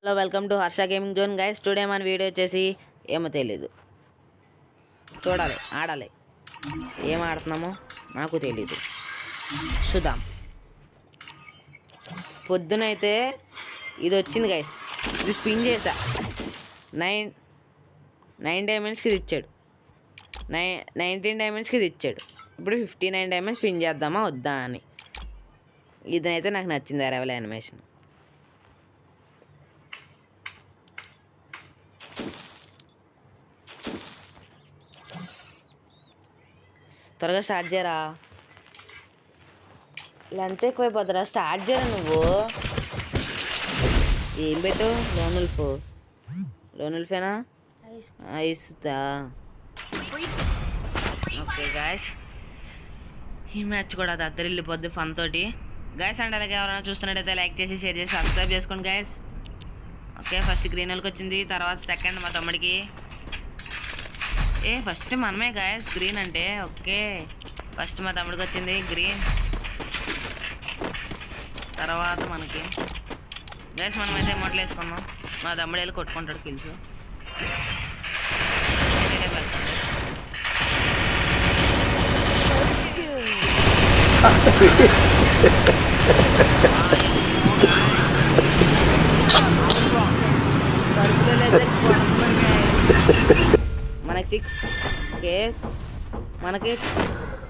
Hello welcome to Harsha gaming zone guys. Today మన video వచ్చేసి ఏమో తెలీదు, చూడాలి, ఆడాలి. ఏం ఆడుతున్నామో నాకు తెలీదు, చూద్దాం. పొద్దునైతే ఇది వచ్చింది గైస్, ఇది స్పిన్ చేసా. 9 డైమండ్స్కి ఇది ఇచ్చాడు, 19 డైమండ్స్కి ఇది ఇచ్చాడు. ఇప్పుడు 59 డైమండ్స్ స్పిన్ చేద్దామా వద్దా అని. ఇదైతే నాకు నచ్చింది, అరవల్ యానిమేషన్. త్వరగా స్టార్ట్ చేయరా, లెంత్ ఎక్కువైపోతారా. స్టార్ట్ చేయరా నువ్వు. ఏం పెట్టు? లోనుల్ఫేనా ఇస్తా. ఓకే గాయస్, ఈ మ్యాచ్ కూడా అది వెళ్ళిపోద్ది ఫన్ తోటి గాయస్. అండ్ అలాగే ఎవరైనా చూస్తున్నట్టయితే లైక్ చేసి షేర్ చేసి సబ్స్క్రైబ్ చేసుకోండి గాయస్. ఓకే, ఫస్ట్ గ్రీన్ వాళ్ళకి వచ్చింది, తర్వాత సెకండ్ మా తమ్ముడికి. ఫస్ట్ మనమే గాయస్ గ్రీన్ అంటే. ఓకే, ఫస్ట్ మా తమ్ముడికి వచ్చింది గ్రీన్, తర్వాత మనకి. గాయస్ మనమైతే మొట్టలు వేసుకున్నాం, మా తమ్ముడు వెళ్ళి కొట్టుకుంటాడు కిల్స్. మనకి 6. ఓకే, మనకి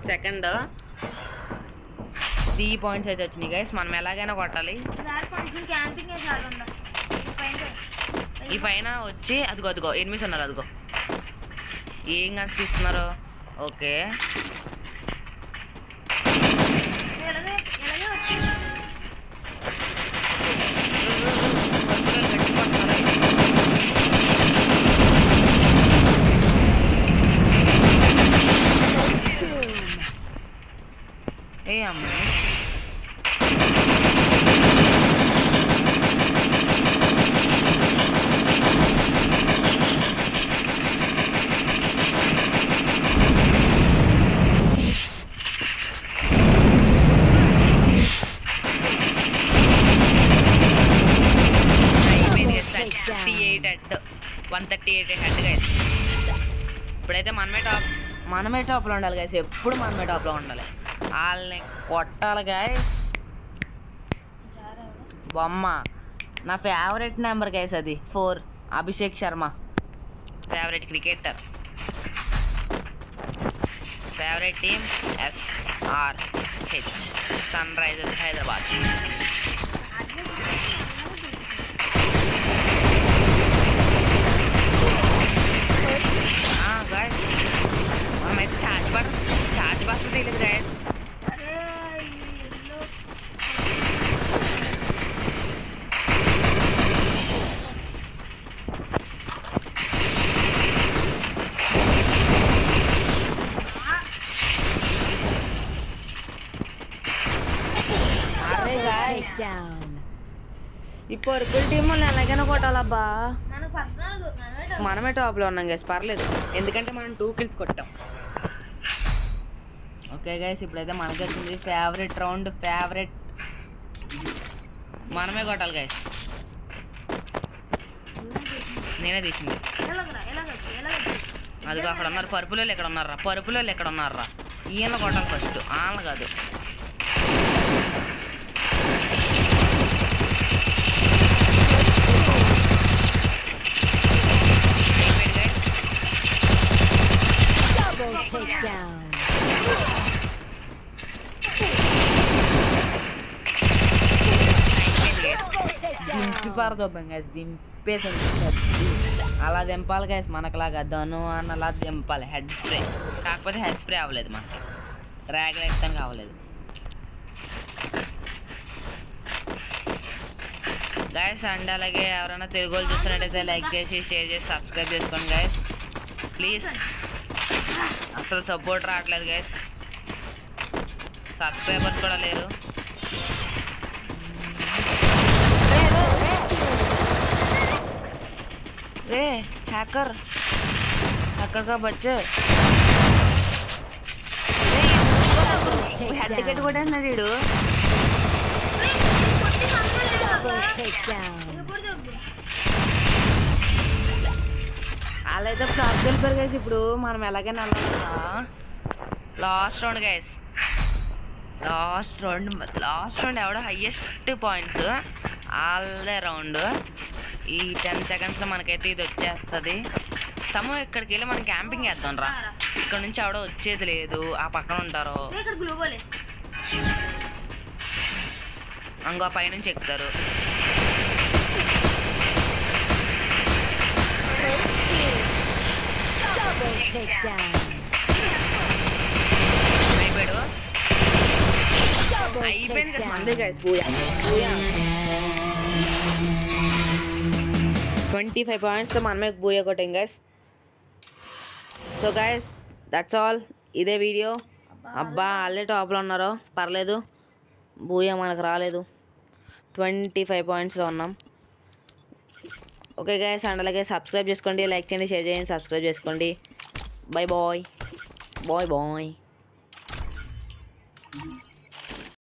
సెకండ్ 3 పాయింట్స్ అయితే వచ్చినాయి గైస్. మనం ఎలాగైనా కొట్టాలి. ఈ పైన వచ్చి అదిగో ఎనిమిస్ ఉన్నారు, అదిగో ఏం కనిపిస్తున్నారు. ఓకే, అమ్మ హెడ్ 138 హెడ్ గైస్. ఇప్పుడైతే మనమే టాప్లో ఉండాలి గైస్, ఎప్పుడు మనమే టాప్లో ఉండాలి. వాళ్ళని కొట్టాలి గైస్. బొమ్మ నా ఫేవరెట్ నెంబర్ గైస్, అది 4. Abhishek Sharma favourite cricketer. Favourite team SRH, Sunrisers Hyderabad. Guys మనమైతే ఛార్జ్ బస్టర్ తెలియదు గాయస్. ఈ పర్పుల్ టీమ్ వాళ్ళు ఎలాగైనా కొట్టాలబ్బా. మనమే టాప్లో ఉన్నాం గైస్, పర్లేదు, ఎందుకంటే మనం 2 kills కొట్టాం. ఓకే గైస్, ఇప్పుడైతే మనకి వచ్చింది ఫేవరెట్ రౌండ్. మనమే కొట్టాలి గైస్. నేనే తీసింది. అదిగో అక్కడ ఉన్నారు పరుపులో ఎక్కడ ఉన్నారా. ఈయన కొట్టాలి ఫస్ట్, ఆళ్ళ కాదు. దింపి పారదొబ్బాం గైస్, దింపేసి అలా దింపాలి గైస్. మనకులాగా ధను అన్నలా దింపాలి. హెడ్ స్ప్రే కాకపోతే హెడ్ స్ప్రే అవ్వలేదు, మనకి ర్యాగ్ లైఫ్తంగా అవ్వలేదు గైస్. అండ్ అలాగే ఎవరైనా తెలుగు వాళ్ళు చూస్తున్నట్టయితే లైక్ చేసి షేర్ చేసి సబ్స్క్రైబ్ చేసుకోండి గైస్ ప్లీజ్. అసలు సపోర్ట్ రావట్లేదు గైస్, సబ్స్క్రైబర్స్ కూడా లేరు. రే హ్యాకర్ का बच्चे हेड टिकट కూడా అన్నాడు. వాళ్ళైతే ఫ్లాట్ వెళ్ళిపోయారు గైస్. ఇప్పుడు మనం ఎలాగైనా వెళ్ళాలా? Last round guys, last round ఎవడో హయ్యెస్ట్ పాయింట్స్ ఆల్దే రౌండ్. ఈ 10 సెకండ్స్లో మనకైతే ఇది వచ్చేస్తుంది. తమ ఇక్కడికి వెళ్ళి మనం క్యాంపింగ్ వేద్దాం రా. ఇక్కడ నుంచి ఎవడో వచ్చేది లేదు, ఆ పక్కన ఉంటారు. ఇంకో పైనుంచి ఎక్కుతారు. అయిపోయాడు, అయిపోయింది అంతే గైస్. 25 పాయింట్స్తో మనమే బూయా కొట్టాం guys. So guys that's all. ఇదే వీడియో. అబ్బా వాళ్ళే టాప్లో ఉన్నారో పర్లేదు, బూయా మనకు రాలేదు. 25 పాయింట్స్లో ఉన్నాం. ఓకే గైస్, అండ్ అలాగే సబ్స్క్రైబ్ చేసుకోండి, లైక్ చేయండి, షేర్ చేయండి, సబ్స్క్రైబ్ చేసుకోండి. Bye bye.